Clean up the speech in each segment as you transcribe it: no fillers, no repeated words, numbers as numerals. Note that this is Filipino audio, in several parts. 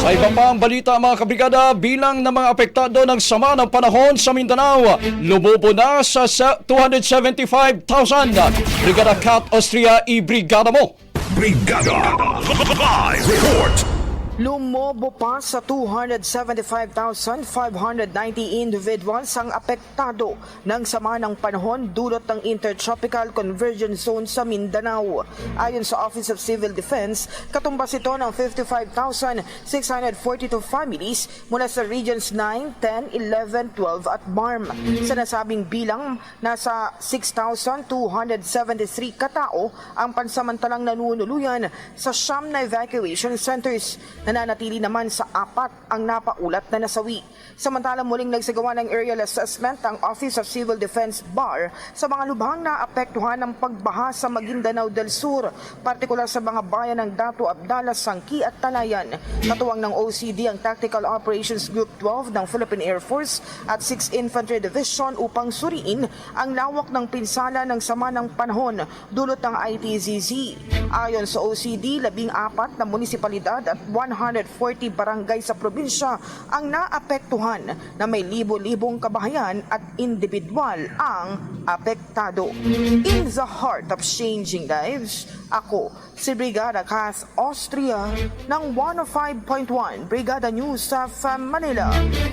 Sa iba pang balita mga kabrigada, bilang ng mga apektado ng sama ng panahon sa Mindanao, lumubo na sa 275,000. Brigada Cat Austria, i-brigada mo! Brigada Live Report. Lumobo pa sa 275,590 individuals ang apektado ng sama ng panahon dulot ng Intertropical Convergence Zone sa Mindanao. Ayon sa Office of Civil Defense, katumbas ito ng 55,642 families mula sa Regions 9, 10, 11, 12 at BARM. Sa nasabing bilang, nasa 6,273 katao ang pansamantalang nanunuluyan sa siyam na evacuation centers. Nananatili naman sa 4 ang napaulat na nasawi. Samantalang muling nagsagawa ng aerial assessment ang Office of Civil Defense BAR sa mga lubhang naapektuhan ng pagbaha sa Maguindanao del Sur, partikular sa mga bayan ng Datu Abdala, Sangki at Talayan. Katuwang ng OCD ang Tactical Operations Group 12 ng Philippine Air Force at 6th Infantry Division upang suriin ang lawak ng pinsala ng sama ng panahon dulot ng ITZZ. Ayon sa OCD, 14 na munisipalidad at 140 barangay sa probinsya ang naapektuhan na may libo-libong kabahayan at individual ang apektado. In the heart of changing lives, ako si Brigada Cat Austria ng 105.1 Brigada News sa Manila,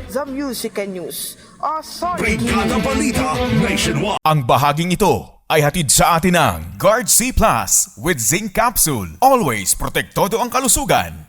The Music and News Authority. Brigada Balita Nationwide. Ang bahaging ito ay hatid sa atin ng Guard C Plus with Zinc Capsule. Always protektado ang kalusugan.